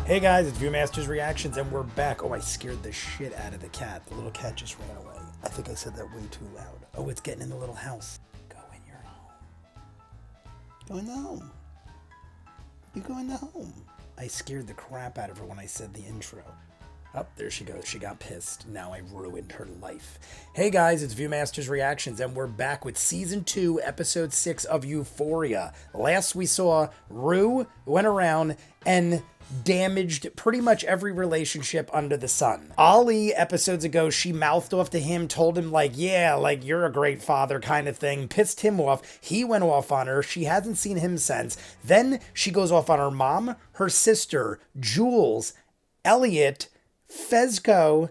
Hey guys, it's ViewMasters Reactions, and we're back. Oh, I scared the shit out of the cat. The little cat just ran away. I think I said that way too loud. Oh, it's getting in the little house. Go in your home. Go in the home. You go in the home. I scared the crap out of her when I said the intro. Oh, there she goes. She got pissed. Now I ruined her life. Hey guys, it's ViewMasters Reactions, and we're back with Season 2, Episode 6 of Euphoria. Last we saw, Rue went around and damaged pretty much every relationship under the sun. Ollie, episodes ago, she mouthed off to him, told him like, yeah, like you're a great father kind of thing, pissed him off. He went off on her. She hasn't seen him since. Then she goes off on her mom, her sister, Jules, Elliot, Fezco.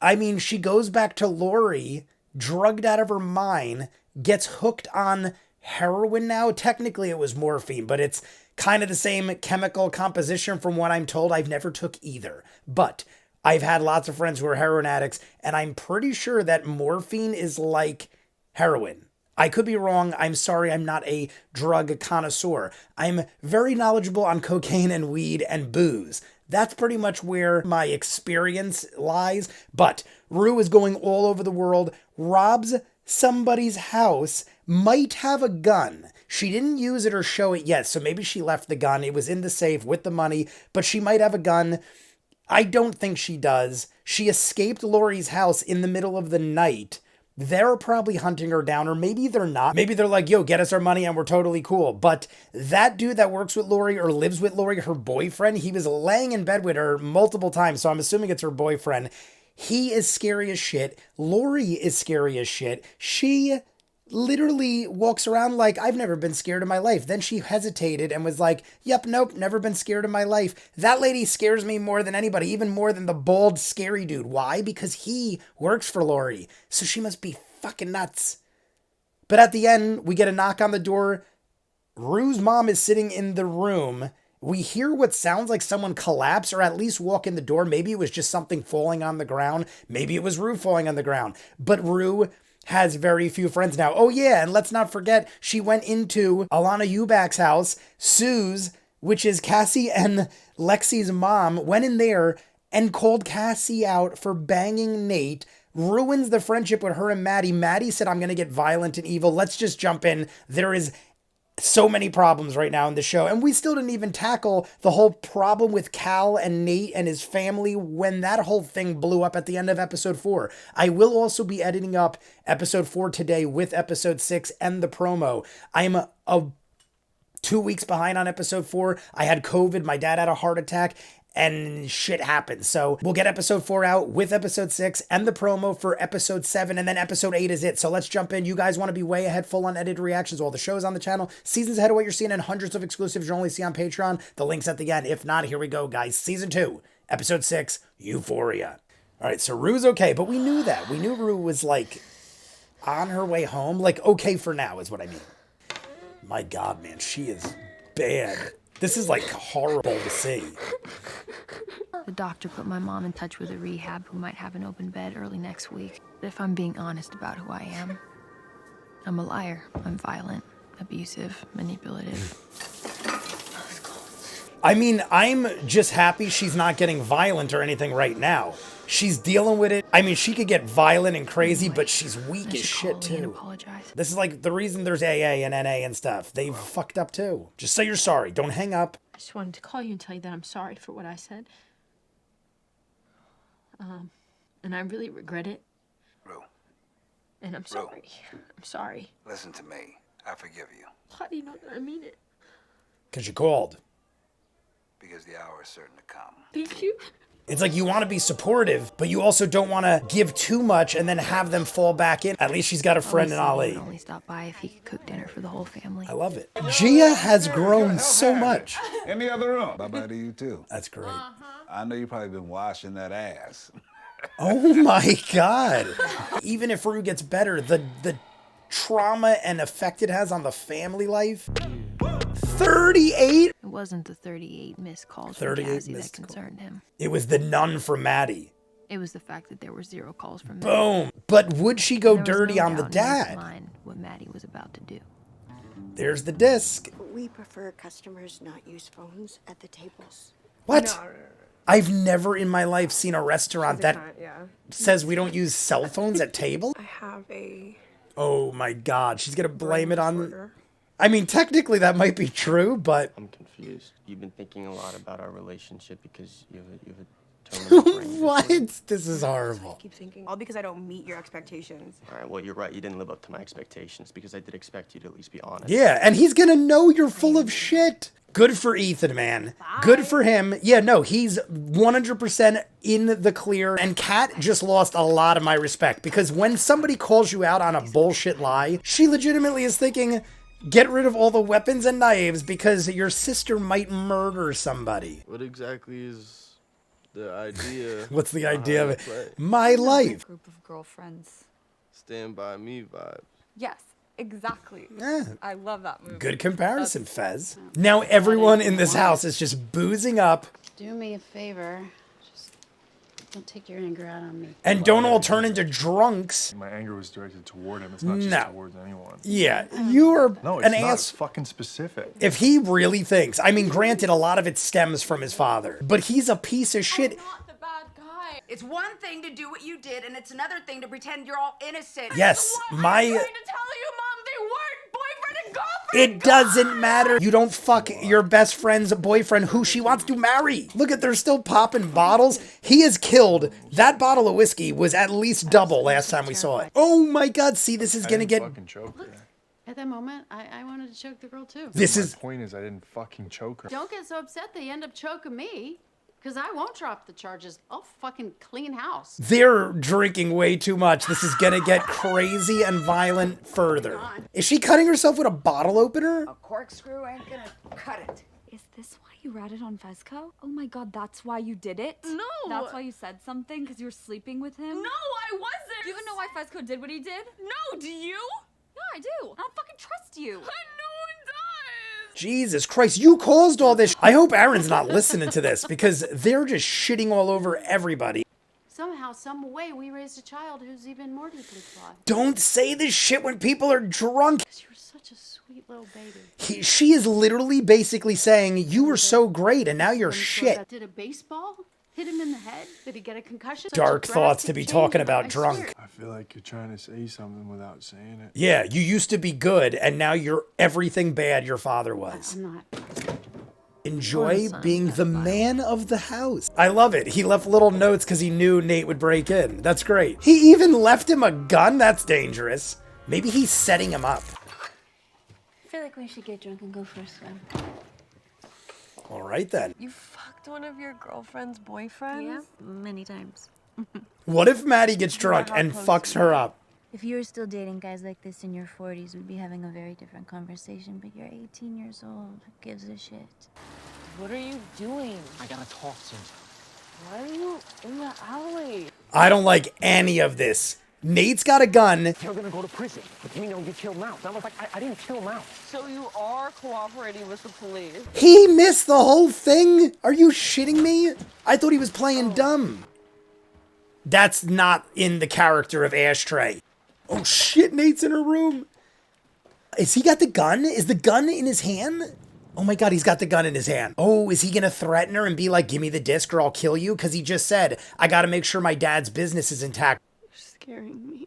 I mean, she goes back to Lori, drugged out of her mind, gets hooked on heroin now. Technically it was morphine, but it's kind of the same chemical composition from what I'm told. I've never took either, but I've had lots of friends who are heroin addicts, and I'm pretty sure that morphine is like heroin. I could be wrong. I'm sorry. I'm not a drug connoisseur. I'm very knowledgeable on cocaine and weed and booze. That's pretty much where my experience lies. But Rue is going all over the world, robs somebody's house, might have a gun. She didn't use it or show it yet, so maybe she left the gun. It was in the safe with the money, but she might have a gun. I don't think she does. She escaped Lori's house in the middle of the night. They're probably hunting her down, or maybe they're not. Maybe they're like, yo, get us our money and we're totally cool. But that dude that works with Lori or lives with Lori, her boyfriend, he was laying in bed with her multiple times, so I'm assuming it's her boyfriend. He is scary as shit. Lori is scary as shit. She literally walks around like, I've never been scared in my life. Then she hesitated and was like, yep, nope, never been scared in my life. That lady scares me more than anybody, even more than the bald, scary dude. Why? Because he works for Lori. So she must be fucking nuts. But at the end, we get a knock on the door. Rue's mom is sitting in the room. We hear what sounds like someone collapse or at least walk in the door. Maybe it was just something falling on the ground. Maybe it was Rue falling on the ground. But Rue has very few friends now. Oh yeah, and let's not forget, she went into Alana Eubanks' house. Suze, which is Cassie and Lexi's mom, went in there and called Cassie out for banging Nate, ruins the friendship with her and Maddie. Maddie said, I'm going to get violent and evil. Let's just jump in. There is so many problems right now in the show, and we still didn't even tackle the whole problem with Cal and Nate and his family when that whole thing blew up at the end of episode 4. I will also be editing up episode 4 today with episode 6 and the promo. I'm 2 weeks behind on episode 4. I had COVID, my dad had a heart attack, and shit happened. So we'll get episode 4 out with episode 6 and the promo for episode 7, and then episode 8 is it. So let's jump in. You guys want to be way ahead, full unedited reactions, all the shows on the channel, seasons ahead of what you're seeing, and hundreds of exclusives you only see on Patreon. The link's at the end. If not, here we go, guys. Season 2, episode 6, Euphoria. All right, so Rue's okay, but we knew that. We knew Rue was like on her way home. Like, okay for now is what I mean. My God, man, she is bad. This is like horrible to see. The doctor put my mom in touch with a rehab who might have an open bed early next week. If I'm being honest about who I am, I'm a liar. I'm violent, abusive, manipulative. I mean, I'm just happy she's not getting violent or anything right now. She's dealing with it. I mean, she could get violent and crazy, but she's weak as shit too. This is like the reason there's AA and NA and stuff. They've fucked up too. Just say you're sorry. Don't hang up. I just wanted to call you and tell you that I'm sorry for what I said. And I really regret it. Rue. And I'm sorry. I'm sorry. Listen to me. I forgive you. How do you know that I mean it? Because you called. Because the hour is certain to come. Thank you. It's like you want to be supportive, but you also don't want to give too much and then have them fall back in. At least she's got a friend in Ali. He would only stop by if he could cook dinner for the whole family. I love it. Gia has grown so much. In the other room. Bye-bye to you, too. That's great. I know you've probably been washing that ass. Oh, my God. Even if Rue gets better, the trauma and effect it has on the family life. 38? It wasn't the 38 missed calls 38 from Cassie missed that concerned him. It was the nun from Maddie. It was the fact that there were 0 calls from Boom. But would she go There was dirty no on the doubt in his dad? mind what Maddie was about to do. There's the disc. We prefer customers not use phones at the tables. What? No. I've never in my life seen a restaurant that Yeah. says we don't use cell phones at table. I have a Oh my God, she's gonna blame brain it on. disorder. I mean, technically that might be true, but I'm confused. You've been thinking a lot about our relationship because you have a terminal brain what? disorder. This is horrible. I keep thinking all because I don't meet your expectations. All right, well, you're right. You didn't live up to my expectations because I did expect you to at least be honest. Yeah, and he's gonna know you're full of shit. Good for Ethan, man. Good for him. Yeah, no, he's 100% in the clear. And Kat just lost a lot of my respect because when somebody calls you out on a bullshit lie, she legitimately is thinking, get rid of all the weapons and knives because your sister might murder somebody. What exactly is the idea? What's the idea of it? play? My life. Group of girlfriends. Stand by me vibe. Yes, exactly. Eh, I love that movie. good comparison, Fez. Now everyone in this house is just boozing up. Do me a favor. Just don't take your anger out on me. And don't all turn into drunks. My anger was directed toward him. It's not just No. towards anyone. Yeah, you are No, it's an not. ass. It's fucking specific. If he really thinks, I mean, granted, a lot of it stems from his father, but he's a piece of shit. Not the bad guy. It's one thing to do what you did, and it's another thing to pretend you're all innocent. Yes, I'm trying to my. tell you, Mom, they weren't boyfriend and girlfriend. It doesn't matter. You don't fuck your best friend's boyfriend who she wants to marry. Look at, they're still popping bottles. He has killed. That bottle of whiskey was at least double last time we saw it. Oh my God, see, this is I gonna didn't get. fucking choke her. At that moment, I wanted to choke the girl too. This My is. point is, I didn't fucking choke her. Don't get so upset that you end up choking me. Because I won't drop the charges. I'll fucking clean house. They're drinking way too much. This is gonna get crazy and violent further. Is she cutting herself with a bottle opener? A corkscrew ain't gonna cut it. Is this why you ratted on Fezco? Oh my God, that's why you did it? No. That's why you said something? Because you were sleeping with him? No, I wasn't. Do you even know why Fezco did what he did? No, do you? Yeah, I do. I don't fucking trust you. No one does. Jesus Christ, you caused all this. I hope Aaron's not listening to this because they're just shitting all over everybody. Somehow, some way, we raised a child who's even more deeply flawed. Don't say this shit when people are drunk. Because you were such a sweet little baby. She is literally basically saying, you were so great and now you're When he thought shit. that- Did a baseball hit him in the head? Did he get a concussion? Such a Dark thoughts to drastic be change, talking I about swear. drunk. I feel like you're trying to say something without saying it. Yeah, you used to be good and now you're everything bad your father was. I'm not. Enjoy son being of the man of the house. I love it. He left little notes because he knew Nate would break in. That's great. He even left him a gun? That's dangerous. Maybe he's setting him up. I feel like we should get drunk and go for a swim. All right then. You fucked one of your girlfriend's boyfriends? Yeah, many times. What if Maddie gets drunk and fucks her up? If you were still dating guys like this in your 40s, we'd be having a very different conversation. But you're 18 years old. Who gives a shit? What are you doing? I gotta talk to him. Why are you in the alley? I don't like any of this. Nate's got a gun. You're gonna go to prison. But you know you killed Mouse. I was like, I didn't kill Mouse. So you are cooperating with the police? He missed the whole thing? Are you shitting me? I thought he was playing dumb. That's not in the character of Ashtray. Oh shit, Nate's in her room. Is he got the gun? Is the gun in his hand? Oh my God, he's got the gun in his hand. Oh, is he gonna threaten her and be like, give me the disc or I'll kill you? Because he just said, I gotta make sure my dad's business is intact. You're scaring me.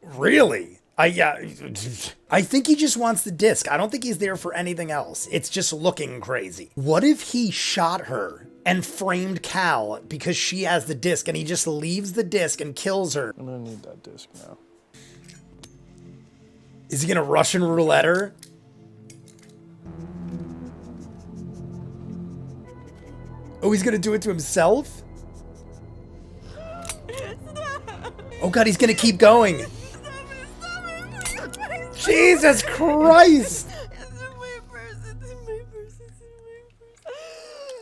Really? I think he just wants the disc. I don't think he's there for anything else. It's just looking crazy. What if he shot her and framed Cal because she has the disc and he just leaves the disc and kills her? I'm gonna need that disc now. Is he gonna Russian roulette her? Oh, he's gonna do it to himself? Oh God, he's gonna keep going. Jesus Christ!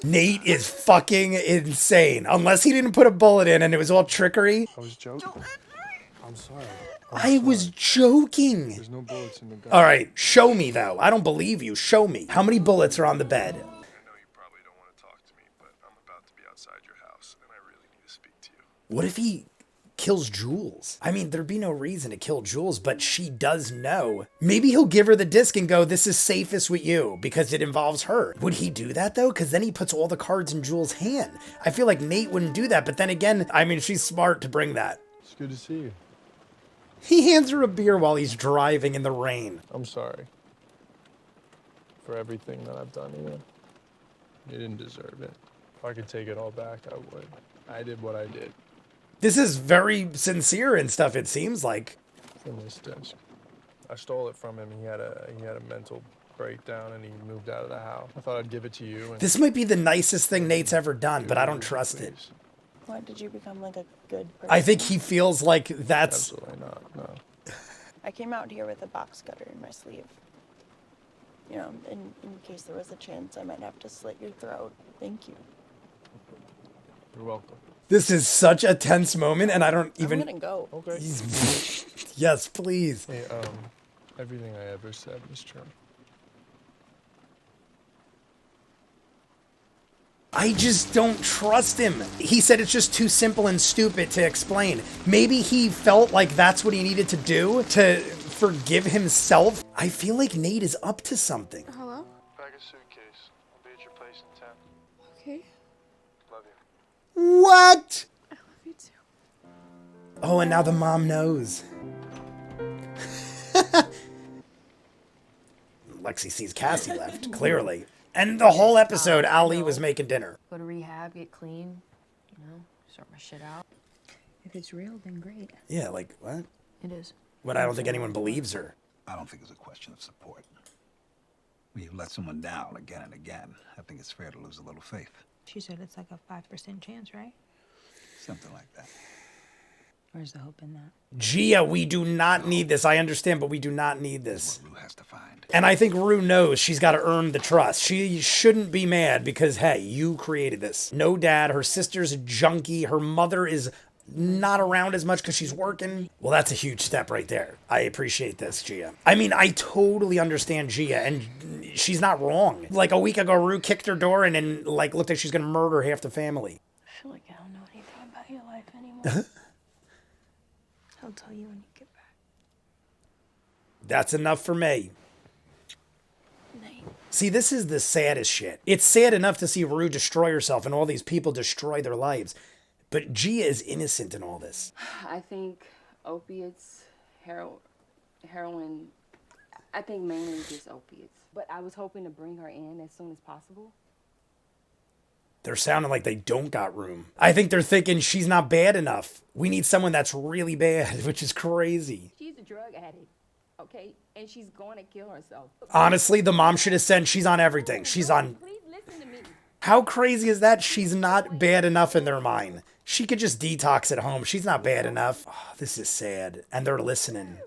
Nate is fucking insane. Unless he didn't put a bullet in and it was all trickery. I was joking. I'm sorry. I was joking. There's no bullets in the gun. All right, show me though. I don't believe you. Show me. How many bullets are on the bed? I know you probably don't want to talk to me, but I'm about to be outside your house, and I really need to speak to you. What if he kills Jules. I mean, there'd be no reason to kill Jules, but she does know. Maybe he'll give her the disc and go, this is safest with you because it involves her. Would he do that though? Because then he puts all the cards in Jules' hand. I feel like Nate wouldn't do that, but then again, I mean, she's smart to bring that. It's good to see you. He hands her a beer while he's driving in the rain. I'm sorry for everything that I've done to you. You didn't deserve it. If I could take it all back, I would. I did what I did. This is very sincere and stuff, it seems like. From this disc. I stole it from him. He had a mental breakdown and he moved out of the house. I thought I'd give it to you. And This might be the nicest thing Nate's ever done, but I don't trust it. Why did you become like a good person? I think he feels like that's... Absolutely not, no. I came out here with a box cutter in my sleeve. You know, in case there was a chance I might have to slit your throat. Thank you. You're welcome. This is such a tense moment, and I don't even... I'm gonna go. Okay. Yes, please. Hey, everything I ever said was true. I just don't trust him. He said it's just too simple and stupid to explain. Maybe he felt like that's what he needed to do to forgive himself. I feel like Nate is up to something. Hello? Pack a suitcase. I'll be at your place in 10. Okay. Love you. What? I love you too. Oh, and now the mom knows. Lexi sees Cassie left, clearly. And the whole episode, Ali was making dinner. Go to rehab, get clean, you know, sort my shit out. If it's real, then great. Yeah, like, what? It is. But I don't think anyone believes her. I don't think it's a question of support. When you let someone down again and again, I think it's fair to lose a little faith. She said it's like a 5% chance, right? Something like that. Where's the hope in that? Gia, we do not need this. I understand, but we do not need this. Rue has to find. And I think Rue knows she's got to earn the trust. She shouldn't be mad because, hey, you created this. No dad. Her sister's a junkie. Her mother is not around as much because she's working. Well, that's a huge step right there. I appreciate this, Gia. I mean, I totally understand Gia, and she's not wrong. Like a week ago, Rue kicked her door and then, like, looked like she's going to murder half the family. I feel like I don't know anything about your life anymore. I'll tell you when you get back. That's enough for me. See, this is the saddest shit. It's sad enough to see Rue destroy herself and all these people destroy their lives. But Gia is innocent in all this. I think opiates, heroin, I think mainly just opiates. But I was hoping to bring her in as soon as possible. They're sounding like they don't got room. I think they're thinking she's not bad enough. We need someone that's really bad, which is crazy. She's a drug addict, okay? And she's going to kill herself. Honestly, the mom should have said she's on everything. She's on... Please listen to me. How crazy is that? She's not bad enough in their mind. She could just detox at home. She's not bad enough. Oh, this is sad. And they're listening.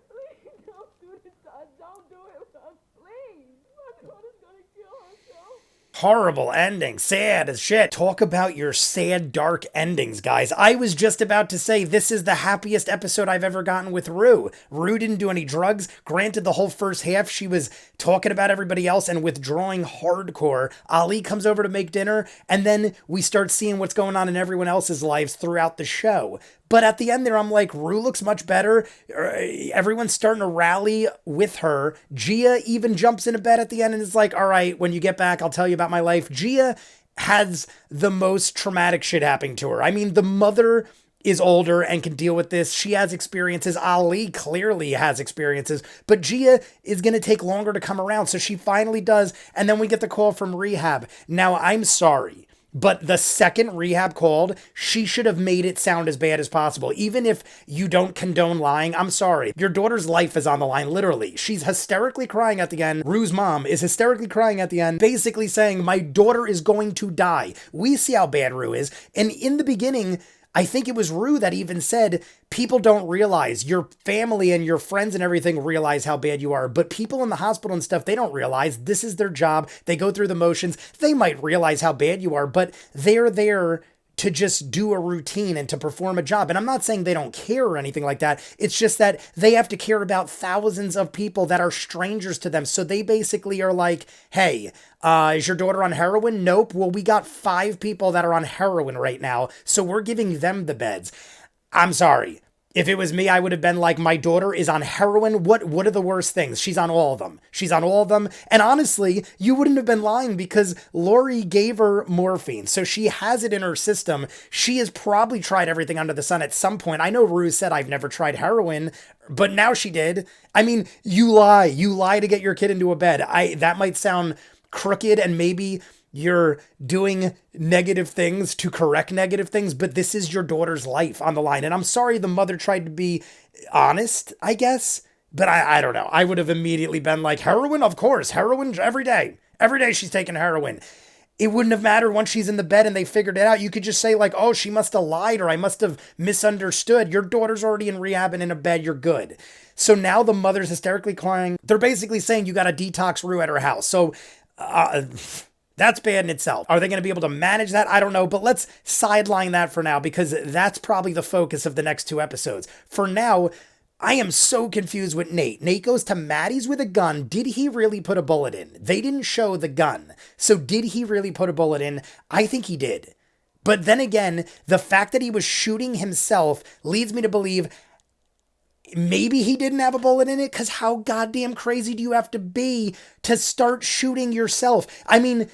Horrible ending. Sad as shit. Talk about your sad, dark endings, guys. I was just about to say this is the happiest episode I've ever gotten with Rue. Rue didn't do any drugs. Granted, the whole first half, she was talking about everybody else and withdrawing hardcore. Ali comes over to make dinner, and then we start seeing what's going on in everyone else's lives throughout the show. But at the end there, I'm like, Rue looks much better. Everyone's starting to rally with her. Gia even jumps into bed at the end and is like, all right, when you get back, I'll tell you about my life. Gia has the most traumatic shit happening to her. I mean, the mother is older and can deal with this. She has experiences. Ali clearly has experiences. But Gia is going to take longer to come around. So she finally does. And then we get the call from rehab. Now, I'm sorry, but the second rehab called, she should have made it sound as bad as possible. Even if you don't condone lying, I'm sorry. Your daughter's life is on the line, literally. She's hysterically crying at the end. Rue's mom is hysterically crying at the end, basically saying, my daughter is going to die. We see how bad Rue is. And in the beginning, I think it was Rue that even said, people don't realize, your family and your friends and everything realize how bad you are, but people in the hospital and stuff, they don't realize. This is their job. They go through the motions. They might realize how bad you are, but they're there to just do a routine and to perform a job. And I'm not saying they don't care or anything like that. It's just that they have to care about thousands of people that are strangers to them. So they basically are like, hey, is your daughter on heroin? Nope. Well, we got 5 people that are on heroin right now, so we're giving them the beds. I'm sorry. If it was me, I would have been like, my daughter is on heroin. What are the worst things? She's on all of them. She's on all of them. And honestly, you wouldn't have been lying because Lori gave her morphine. So she has it in her system. She has probably tried everything under the sun at some point. I know Rue said, I've never tried heroin, but now she did. I mean, you lie. You lie to get your kid into a bed. That might sound crooked, and maybe you're doing negative things to correct negative things, but this is your daughter's life on the line. And I'm sorry the mother tried to be honest, I guess, but I don't know. I would have immediately been like, heroin? Of course, heroin every day. Every day she's taking heroin. It wouldn't have mattered once she's in the bed and they figured it out. You could just say like, oh, she must have lied or I must have misunderstood. Your daughter's already in rehab and in a bed. You're good. So now the mother's hysterically crying. They're basically saying you got to detox Rue at her house. So, that's bad in itself. Are they going to be able to manage that? I don't know, but let's sideline that for now because that's probably the focus of the next 2 episodes. For now, I am so confused with Nate. Nate goes to Maddie's with a gun. Did he really put a bullet in? They didn't show the gun. So did he really put a bullet in? I think he did. But then again, the fact that he was shooting himself leads me to believe maybe he didn't have a bullet in it, because how goddamn crazy do you have to be to start shooting yourself? I mean,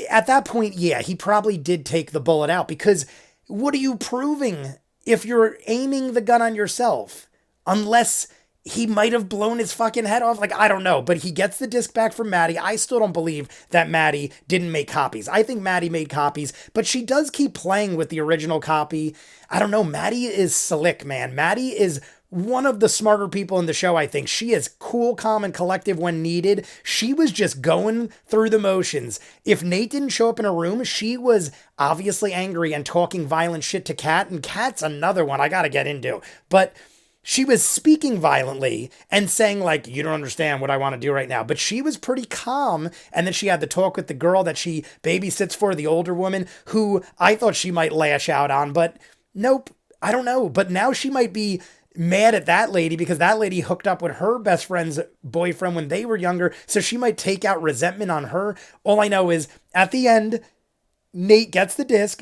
at that point, yeah, he probably did take the bullet out, because what are you proving if you're aiming the gun on yourself? Unless he might have blown his fucking head off. Like, I don't know, but he gets the disc back from Maddie. I still don't believe that Maddie didn't make copies. I think Maddie made copies, but she does keep playing with the original copy. I don't know. Maddie is slick, man. Maddie is one of the smarter people in the show, I think. She is cool, calm, and collective when needed. She was just going through the motions. If Nate didn't show up in a room, she was obviously angry and talking violent shit to Kat, and Kat's another one I gotta get into. But she was speaking violently and saying like, you don't understand what I want to do right now. But she was pretty calm. And then she had the talk with the girl that she babysits for, the older woman, who I thought she might lash out on, but nope, I don't know. But now she might be mad at that lady because that lady hooked up with her best friend's boyfriend when they were younger. So she might take out resentment on her. All I know is at the end, Nate gets the disc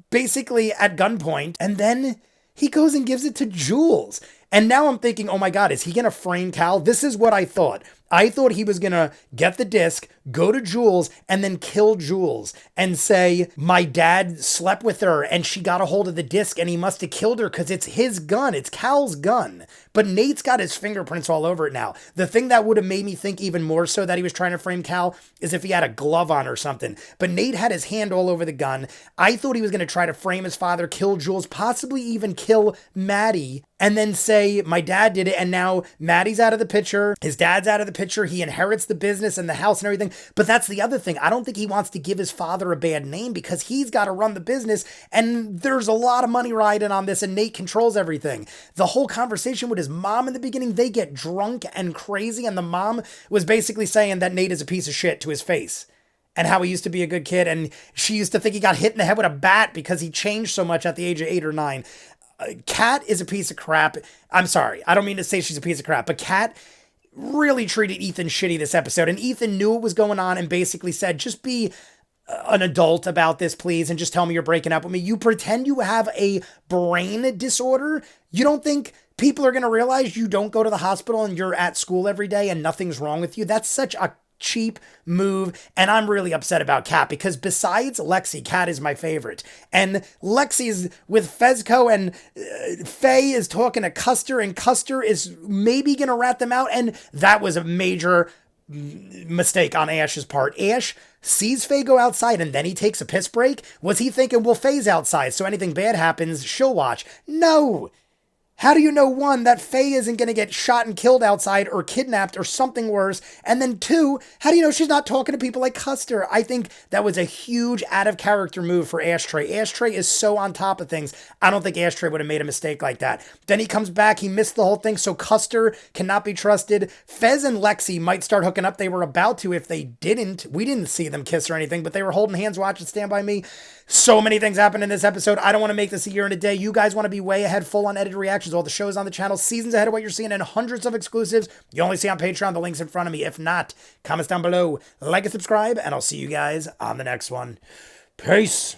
basically at gunpoint, and then he goes and gives it to Jules. And now I'm thinking, oh my God, is he going to frame Cal? This is what I thought. I thought he was going to get the disc, go to Jules, and then kill Jules and say, my dad slept with her and she got a hold of the disc and he must have killed her because it's his gun. It's Cal's gun. But Nate's got his fingerprints all over it now. The thing that would have made me think even more so that he was trying to frame Cal is if he had a glove on or something. But Nate had his hand all over the gun. I thought he was going to try to frame his father, kill Jules, possibly even kill Maddie, and then say, my dad did it, and now Maddie's out of the picture, his dad's out of the picture, he inherits the business and the house and everything. But that's the other thing. I don't think he wants to give his father a bad name because he's got to run the business, and there's a lot of money riding on this, and Nate controls everything. The whole conversation with his mom in the beginning, they get drunk and crazy, and the mom was basically saying that Nate is a piece of shit to his face, and how he used to be a good kid, and she used to think he got hit in the head with a bat because he changed so much at the age of 8 or 9. Kat is a piece of crap. I'm sorry. I don't mean to say she's a piece of crap, but Kat really treated Ethan shitty this episode. And Ethan knew what was going on and basically said, just be an adult about this, please. And just tell me you're breaking up with me. You pretend you have a brain disorder. You don't think people are going to realize you don't go to the hospital and you're at school every day and nothing's wrong with you? That's such a cheap move, and I'm really upset about Kat because besides Lexi, Kat is my favorite, and Lexi's with Fezco, and Faye is talking to Custer, and Custer is maybe gonna rat them out, and that was a major mistake on Ash's part. Ash sees Faye go outside and then he takes a piss break. Was he thinking, well, Faye's outside, so anything bad happens, she'll watch? No! How do you know, one, that Faye isn't going to get shot and killed outside or kidnapped or something worse? And then two, how do you know she's not talking to people like Custer? I think that was a huge out of character move for Ashtray. Ashtray is so on top of things. I don't think Ashtray would have made a mistake like that. Then he comes back, he missed the whole thing, so Custer cannot be trusted. Fez and Lexi might start hooking up. They were about to if they didn't. We didn't see them kiss or anything, but they were holding hands watching Stand By Me. So many things happened in this episode. I don't want to make this a year and a day. You guys want to be way ahead, full on edited reactions, all the shows on the channel, seasons ahead of what you're seeing, and hundreds of exclusives you only see on Patreon. The link's in front of me. If not, comments down below, like and subscribe, and I'll see you guys on the next one. Peace.